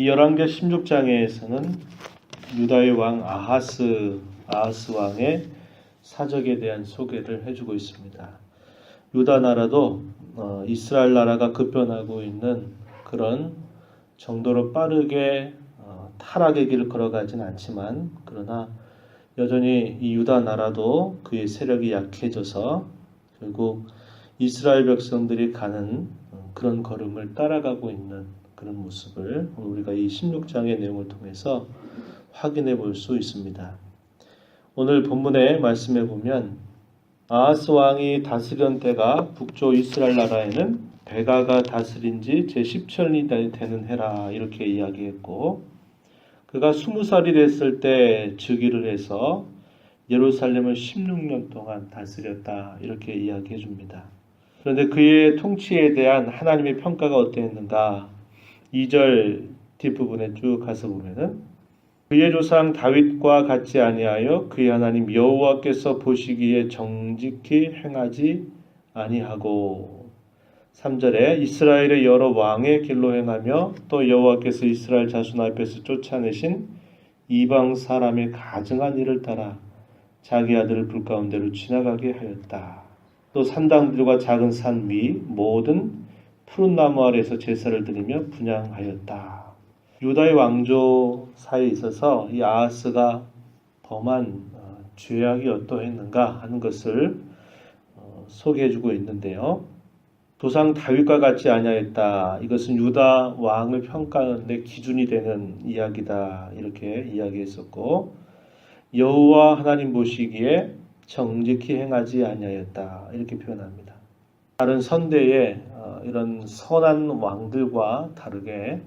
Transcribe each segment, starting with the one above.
이 열왕기 16장에서는 유다의 왕 아하스 왕의 사적에 대한 소개를 해주고 있습니다. 유다 나라도 이스라엘 나라가 급변하고 있는 그런 정도로 빠르게 타락의 길을 걸어가진 않지만, 그러나 여전히 이 유다 나라도 그의 세력이 약해져서 결국 이스라엘 백성들이 가는 그런 걸음을 따라가고 있는 그런 모습을 우리가 이 16장의 내용을 통해서 확인해 볼 수 있습니다. 오늘 본문의 말씀에 보면 아하스 왕이 다스리던 때가 북쪽 이스라엘 나라에는 베가가 다스린 지 제10년이 되는 해라, 이렇게 이야기했고, 그가 20살이 됐을 때 즉위를 해서 예루살렘을 16년 동안 다스렸다, 이렇게 이야기해 줍니다. 그런데 그의 통치에 대한 하나님의 평가가 어땠는가? 2절 뒷부분에 쭉 가서 보면은 그의 조상 다윗과 같지 아니하여 그의 하나님 여호와께서 보시기에 정직히 행하지 아니하고, 3절에 이스라엘의 여러 왕의 길로 행하며 또 여호와께서 이스라엘 자손 앞에서 쫓아내신 이방 사람의 가증한 일을 따라 자기 아들을 불 가운데로 지나가게 하였다. 또 산당들과 작은 산 위 모든 푸른 나무 아래에서 제사를 드리며 분향하였다. 유다의 왕조 사이에 있어서 이 아하스가 범한 죄악이 어떠했는가 하는 것을 소개해주고 있는데요. 조상 다윗과 같지 아니하였다. 이것은 유다 왕을 평가하는 데 기준이 되는 이야기다, 이렇게 이야기했었고, 여호와 하나님 보시기에 정직히 행하지 아니하였다, 이렇게 표현합니다. 다른 선대의 이런 선한 왕들과 다르게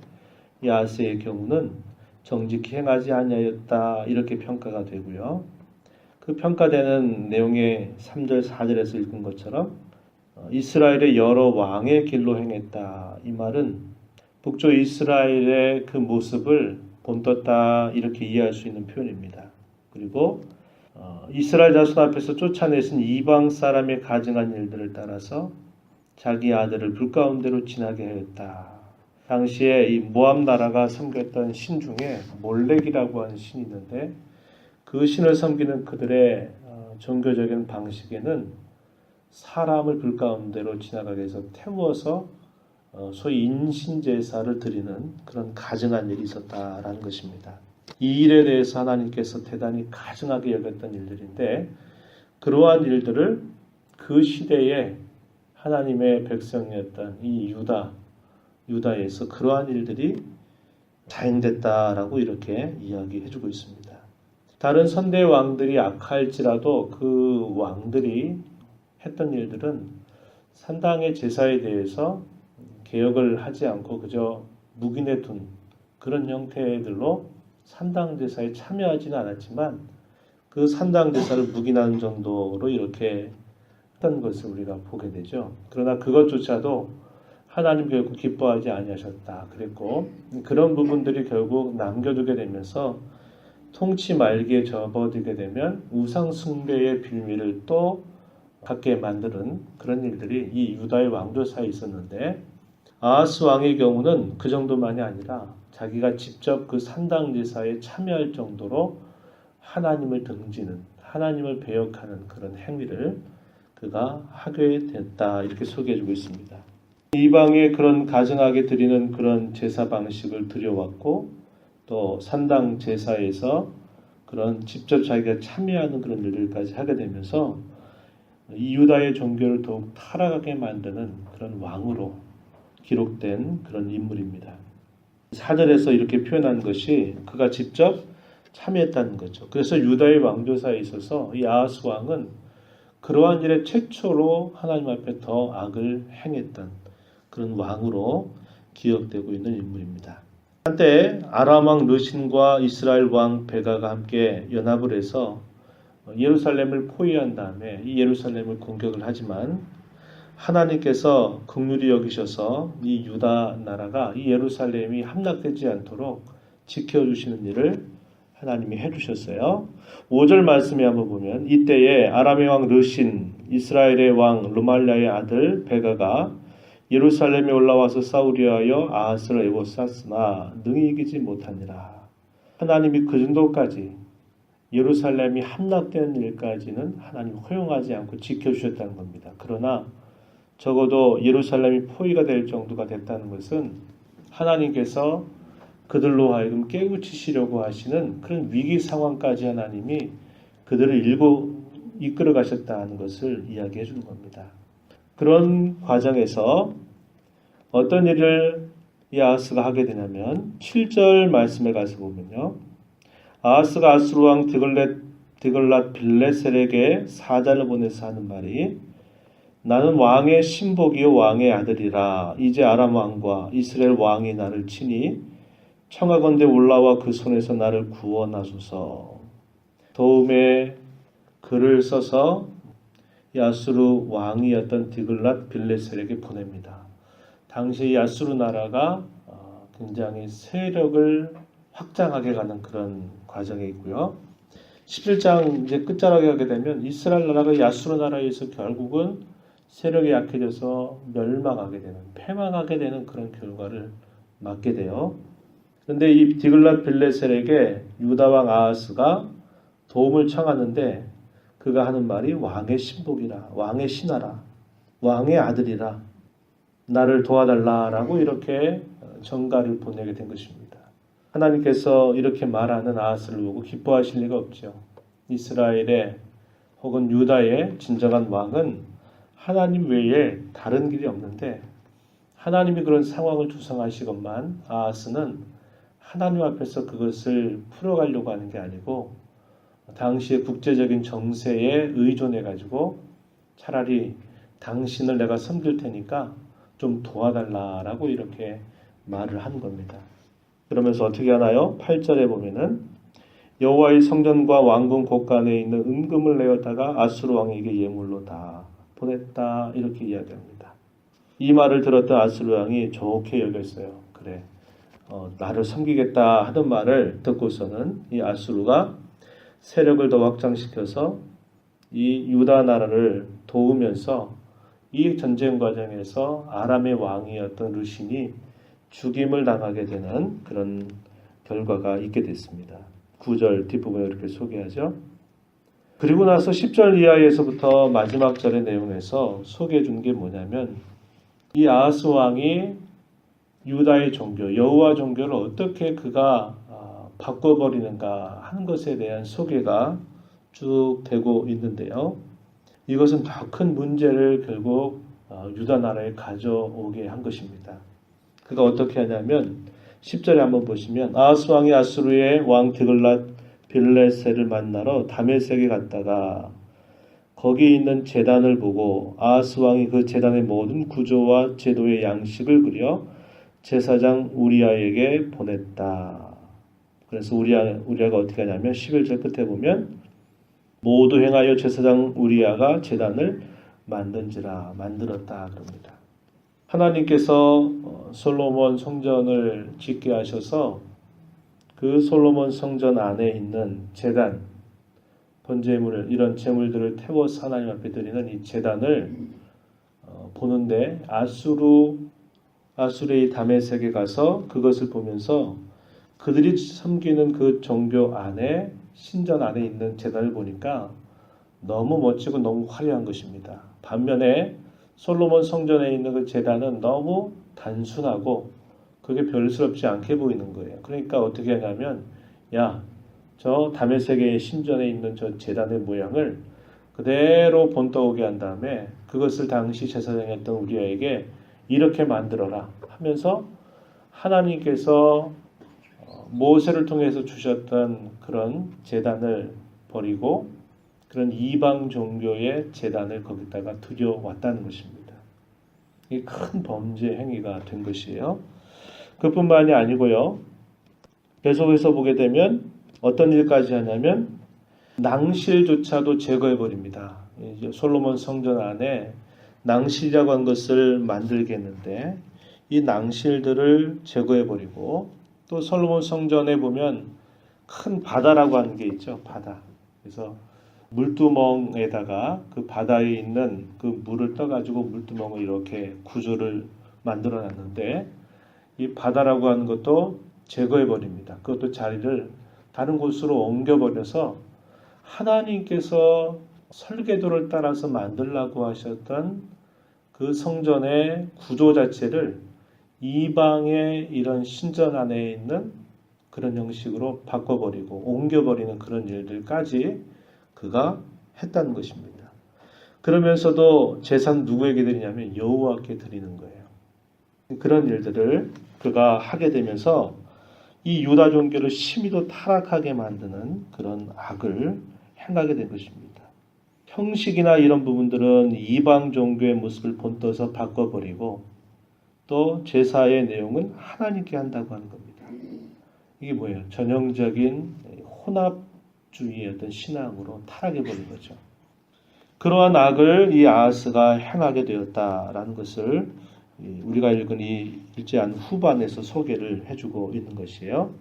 이 아하스의 경우는 정직히 행하지 아니하였다, 이렇게 평가가 되고요. 그 평가되는 내용의 3절 4절에서 읽은 것처럼 이스라엘의 여러 왕의 길로 행했다, 이 말은 북쪽 이스라엘의 그 모습을 본떴다, 이렇게 이해할 수 있는 표현입니다. 그리고 이스라엘 자손 앞에서 쫓아내신 이방 사람의 가증한 일들을 따라서 자기 아들을 불 가운데로 지나게 하였다. 당시에 이 모압 나라가 섬겼던 신 중에 몰렉이라고 하는 신이 있는데, 그 신을 섬기는 그들의 종교적인 방식에는 사람을 불 가운데로 지나가게 해서 태워서 소위 인신제사를 드리는 그런 가증한 일이 있었다라는 것입니다. 이 일에 대해서 하나님께서 대단히 가증하게 여겼던 일들인데, 그러한 일들을 그 시대에 하나님의 백성이었던 이 유다에서 그러한 일들이 자행됐다라고 이렇게 이야기해주고 있습니다. 다른 선대 왕들이 악할지라도 그 왕들이 했던 일들은 산당의 제사에 대해서 개혁을 하지 않고 그저 묵인해 둔 그런 형태들로 산당 제사에 참여하지는 않았지만, 그 산당 제사를 묵인하는 정도로 이렇게 했던 것을 우리가 보게 되죠. 그러나 그것조차도 하나님 결국 기뻐하지 아니하셨다 그랬고, 그런 부분들이 결국 남겨두게 되면서 통치 말기에 접어들게 되면 우상 숭배의 빌미를 또 갖게 만드는 그런 일들이 이 유다의 왕조 사이에 있었는데, 아하스 왕의 경우는 그 정도만이 아니라 자기가 직접 그 산당 제사에 참여할 정도로 하나님을 등지는, 하나님을 배역하는 그런 행위를 그가 하게 됐다, 이렇게 소개해주고 있습니다. 이방에 그런 가증하게 드리는 그런 제사 방식을 들여왔고, 또 산당 제사에서 그런 직접 자기가 참여하는 그런 일들까지 하게 되면서 이 유다의 종교를 더욱 타락하게 만드는 그런 왕으로 기록된 그런 인물입니다. 4절에서 이렇게 표현한 것이 그가 직접 참여했다는 거죠. 그래서 유다의 왕조사에 있어서 이 아하스 왕은 그러한 일에 최초로 하나님 앞에 더 악을 행했던 그런 왕으로 기억되고 있는 인물입니다. 한때 아람 왕 르신과 이스라엘 왕 베가가 함께 연합을 해서 예루살렘을 포위한 다음에 이 예루살렘을 공격을 하지만, 하나님께서 긍휼히 여기셔서 이 유다 나라가 이 예루살렘이 함락되지 않도록 지켜주시는 일을 하나님이 해주셨어요. 5절 말씀에 한번 보면, 이때에 아람의 왕 르신, 이스라엘의 왕 르말랴의 아들 베가가 예루살렘에 올라와서 싸우려 아하스를 에워쌌으나 능히 이기지 못하니라. 하나님이 그 정도까지 예루살렘이 함락되는 일까지는 하나님 허용하지 않고 지켜주셨다는 겁니다. 그러나 적어도 예루살렘이 포위가 될 정도가 됐다는 것은 하나님께서 그들로 하여금 깨우치시려고 하시는 그런 위기 상황까지 하나님이 그들을 이끌어 가셨다는 것을 이야기해 주는 겁니다. 그런 과정에서 어떤 일을 이 아하스가 하게 되냐면 7절 말씀에 가서 보면요. 아하스가 아수르 왕 디글랏 빌레셀에게 사자를 보내서 하는 말이 나는 왕의 신복이요 왕의 아들이라. 이제 아람 왕과 이스라엘 왕이 나를 치니 청하건대 올라와 그 손에서 나를 구원하소서. 도움에 글을 써서 야수르 왕이었던 디글랏 빌레셀에게 보냅니다. 당시 야수르 나라가 굉장히 세력을 확장하게 가는 그런 과정에 있고요. 11장 이제 끝자락에 가게 되면 이스라엘 나라가 야수르 나라에 의해서 결국은 세력이 약해져서 멸망하게 되는, 패망하게 되는 그런 결과를 맞게 돼요. 그런데 이 디글랏 빌레셀에게 유다 왕 아하스가 도움을 청하는데 그가 하는 말이 왕의 신복이라, 왕의 신하라, 왕의 아들이라, 나를 도와달라라고 이렇게 전가를 보내게 된 것입니다. 하나님께서 이렇게 말하는 아하스를 보고 기뻐하실 리가 없죠. 이스라엘의 혹은 유다의 진정한 왕은 하나님 외에 다른 길이 없는데 하나님이 그런 상황을 조성하시건만 아하스는 하나님 앞에서 그것을 풀어가려고 하는 게 아니고 당시의 국제적인 정세에 의존해가지고 차라리 당신을 내가 섬길 테니까 좀 도와달라라고 이렇게 말을 한 겁니다. 그러면서 어떻게 하나요? 8절에 보면은 여호와의 성전과 왕궁 곳간에 있는 은금을 내어다가 아수르 왕에게 예물로 다 보냈다 이렇게 이야기합니다. 이 말을 들었던 아수르 왕이 좋게 여겼어요. 그래, 나를 섬기겠다 하는 말을 듣고서는 이 아수르가 세력을 더 확장시켜서 이 유다 나라를 도우면서 이 전쟁 과정에서 아람의 왕이었던 르신이 죽임을 당하게 되는 그런 결과가 있게 됐습니다. 9절 뒷부분에 이렇게 소개하죠. 그리고 나서 10절 이하에서부터 마지막 절의 내용에서 소개해 준 게 뭐냐면 이 아하스 왕이 유다의 종교, 여호와 종교를 어떻게 그가 바꿔버리는가 하는 것에 대한 소개가 쭉 되고 있는데요. 이것은 더 큰 문제를 결국 유다 나라에 가져오게 한 것입니다. 그가 어떻게 하냐면 10절에 한번 보시면 아하스 왕이 아수르의 왕 디글랏 빌레셀을 만나러 다메섹에 갔다가 거기 있는 제단을 보고 아하스 왕이 그 제단의 모든 구조와 제도의 양식을 그려 제사장 우리아에게 보냈다. 그래서 우리아가 어떻게 하냐면 11절 끝에 보면 모두 행하여 제사장 우리아가 제단을 만들었다 그럽니다. 하나님께서 솔로몬 성전을 짓게 하셔서 그 솔로몬 성전 안에 있는 제단, 번제물을 이런 제물들을 태워서 하나님 앞에 드리는 이 제단을 보는데 아수르의 다메섹에 가서 그것을 보면서 그들이 섬기는 그 종교 안에 신전 안에 있는 제단을 보니까 너무 멋지고 너무 화려한 것입니다. 반면에 솔로몬 성전에 있는 그 제단은 너무 단순하고 그게 별스럽지 않게 보이는 거예요. 그러니까 어떻게 하냐면 저 다메섹의 신전에 있는 저 제단의 모양을 그대로 본떠오게 한 다음에 그것을 당시 제사장이었던 우리에게 이렇게 만들어라 하면서 하나님께서 모세를 통해서 주셨던 그런 제단을 버리고 그런 이방 종교의 제단을 거기다가 들여왔다는 것입니다. 이게 큰 범죄 행위가 된 것이에요. 그뿐만이 아니고요. 계속해서 보게 되면 어떤 일까지 하냐면 낭실조차도 제거해버립니다. 솔로몬 성전 안에 낭실이라고 한 것을 만들겠는데 이 낭실들을 제거해버리고 또 솔로몬 성전에 보면 큰 바다라고 하는 게 있죠. 바다. 그래서 물두멍에다가 그 바다에 있는 그 물을 떠가지고 물두멍을 이렇게 구조를 만들어 놨는데 이 바다라고 하는 것도 제거해 버립니다. 그것도 자리를 다른 곳으로 옮겨 버려서 하나님께서 설계도를 따라서 만들라고 하셨던 그 성전의 구조 자체를 이방의 이런 신전 안에 있는 그런 형식으로 바꿔버리고 옮겨버리는 그런 일들까지 그가 했다는 것입니다. 그러면서도 제사는 누구에게 드리냐면 여호와께 드리는 거예요. 그런 일들을 그가 하게 되면서 이 유다 종교를 심히도 타락하게 만드는 그런 악을 행하게 된 것입니다. 형식이나 이런 부분들은 이방 종교의 모습을 본떠서 바꿔버리고 또 제사의 내용은 하나님께 한다고 하는 겁니다. 이게 뭐예요? 전형적인 혼합주의의 어떤 신앙으로 타락해버린 거죠. 그러한 악을 이 아하스가 행하게 되었다라는 것을 우리가 읽은 이 1장 후반에서 소개를 해주고 있는 것이에요.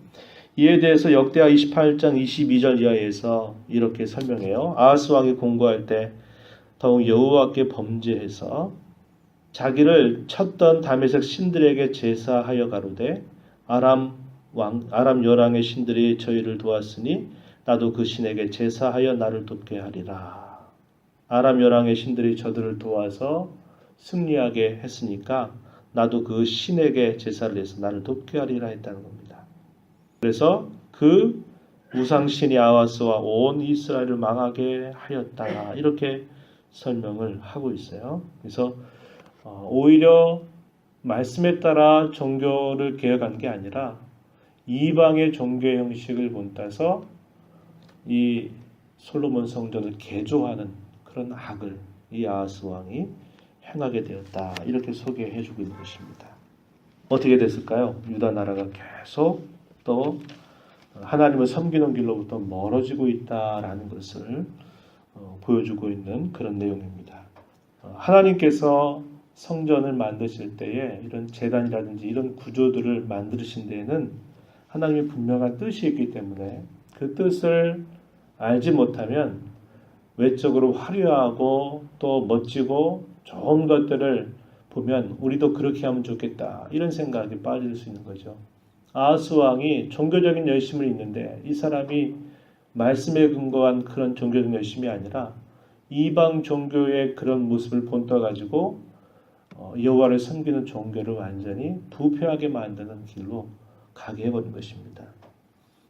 이에 대해서 역대하 28장 22절 이하에서 이렇게 설명해요. 아하스 왕이 공고할 때 더욱 여호와께 범죄해서 자기를 쳤던 다메섹 신들에게 제사하여 가로되 아람 열왕의 신들이 저희를 도왔으니 나도 그 신에게 제사하여 나를 돕게 하리라. 아람 열왕의 신들이 저들을 도와서 승리하게 했으니까 나도 그 신에게 제사를 해서 나를 돕게 하리라 했다는 겁니다. 그래서 그 우상신이 아하스와 온 이스라엘을 망하게 하였다. 이렇게 설명을 하고 있어요. 그래서 오히려 말씀에 따라 종교를 개혁한 게 아니라 이방의 종교 형식을 본따서 이 솔로몬 성전을 개조하는 그런 악을 이 아하스 왕이 행하게 되었다. 이렇게 소개해주고 있는 것입니다. 어떻게 됐을까요? 유다 나라가 계속 또 하나님을 섬기는 길로부터 멀어지고 있다라는 것을 보여주고 있는 그런 내용입니다. 하나님께서 성전을 만드실 때에 이런 제단이라든지 이런 구조들을 만드신 데에는 하나님의 분명한 뜻이 있기 때문에 그 뜻을 알지 못하면 외적으로 화려하고 또 멋지고 좋은 것들을 보면 우리도 그렇게 하면 좋겠다 이런 생각이 빠질 수 있는 거죠. 아하스 왕이 종교적인 열심을 있는데 이 사람이 말씀에 근거한 그런 종교적 열심이 아니라 이방 종교의 그런 모습을 본떠 가지고 여호와를 섬기는 종교를 완전히 부패하게 만드는 길로 가게 해버린 것입니다.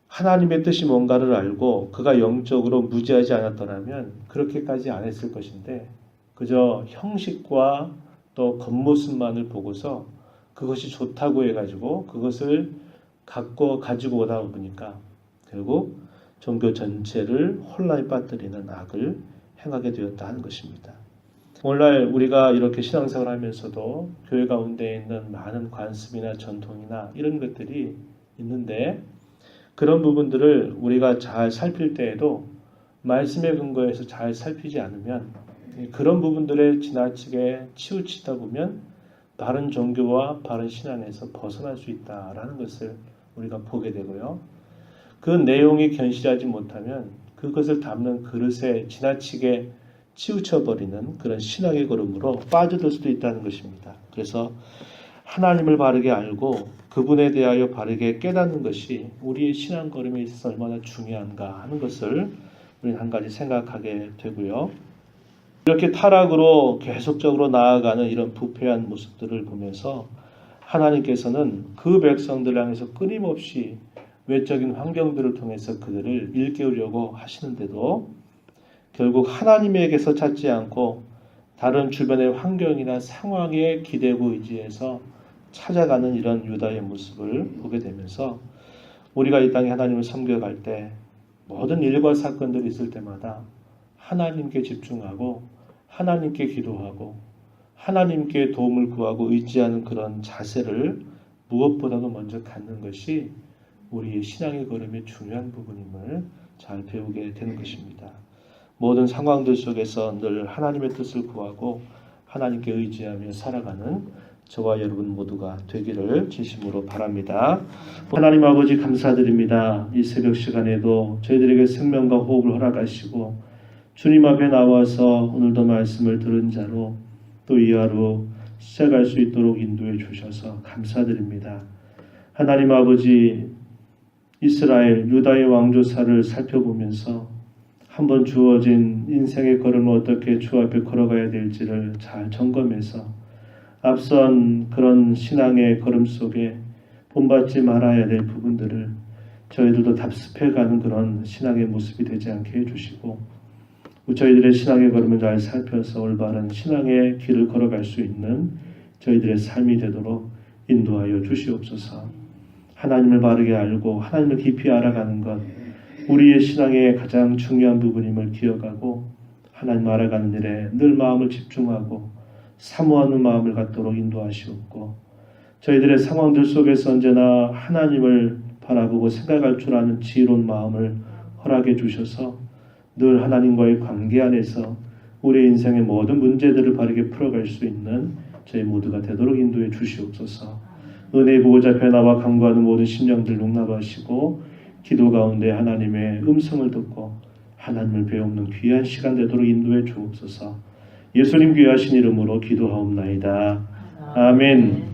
하나님의 뜻이 뭔가를 알고 그가 영적으로 무지하지 않았더라면 그렇게까지 안 했을 것인데 그저 형식과 또 겉모습만을 보고서 그것이 좋다고 해가지고 그것을 가지고 오다 보니까 결국 종교 전체를 혼란에 빠뜨리는 악을 행하게 되었다 하는 것입니다. 오늘날 우리가 이렇게 신앙생활을 하면서도 교회 가운데 있는 많은 관습이나 전통이나 이런 것들이 있는데 그런 부분들을 우리가 잘 살필 때에도 말씀에 근거해서 잘 살피지 않으면 그런 부분들에 지나치게 치우치다 보면 바른 종교와 바른 신앙에서 벗어날 수 있다라는 것을 우리가 보게 되고요. 그 내용이 견실하지 못하면 그것을 담는 그릇에 지나치게 치우쳐버리는 그런 신앙의 걸음으로 빠져들 수도 있다는 것입니다. 그래서 하나님을 바르게 알고 그분에 대하여 바르게 깨닫는 것이 우리의 신앙 걸음에 있어서 얼마나 중요한가 하는 것을 우리는 한 가지 생각하게 되고요. 이렇게 타락으로 계속적으로 나아가는 이런 부패한 모습들을 보면서 하나님께서는 그 백성들을 향해서 끊임없이 외적인 환경들을 통해서 그들을 일깨우려고 하시는데도 결국 하나님에게서 찾지 않고 다른 주변의 환경이나 상황에 기대고 의지해서 찾아가는 이런 유다의 모습을 보게 되면서 우리가 이 땅에 하나님을 섬겨갈 때 모든 일과 사건들이 있을 때마다 하나님께 집중하고 하나님께 기도하고 하나님께 도움을 구하고 의지하는 그런 자세를 무엇보다도 먼저 갖는 것이 우리의 신앙의 걸음의 중요한 부분임을 잘 배우게 되는 것입니다. 모든 상황들 속에서 늘 하나님의 뜻을 구하고 하나님께 의지하며 살아가는 저와 여러분 모두가 되기를 진심으로 바랍니다. 하나님 아버지 감사드립니다. 이 새벽 시간에도 저희들에게 생명과 호흡을 허락하시고 주님 앞에 나와서 오늘도 말씀을 들은 자로 또 이 하루 시작할 수 있도록 인도해 주셔서 감사드립니다. 하나님 아버지, 이스라엘 유다의 왕조사를 살펴보면서 한번 주어진 인생의 걸음을 어떻게 주 앞에 걸어가야 될지를 잘 점검해서 앞선 그런 신앙의 걸음 속에 본받지 말아야 될 부분들을 저희들도 답습해가는 그런 신앙의 모습이 되지 않게 해주시고, 저희들의 신앙의 걸음을 잘 살펴서 올바른 신앙의 길을 걸어갈 수 있는 저희들의 삶이 되도록 인도하여 주시옵소서. 하나님을 바르게 알고 하나님을 깊이 알아가는 것, 우리의 신앙의 가장 중요한 부분임을 기억하고 하나님 알아가는 일에 늘 마음을 집중하고 사모하는 마음을 갖도록 인도하시옵고, 저희들의 상황들 속에서 언제나 하나님을 바라보고 생각할 줄 아는 지혜로운 마음을 허락해 주셔서 늘 하나님과의 관계 안에서 우리 인생의 모든 문제들을 바르게 풀어갈 수 있는 저희 모두가 되도록 인도해 주시옵소서. 은혜의 보호자 앞에 나와 간구하는 모든 심령들 용납하시고 기도 가운데 하나님의 음성을 듣고 하나님을 배우는 귀한 시간 되도록 인도해 주옵소서. 예수님 귀하신 이름으로 기도하옵나이다. 아멘.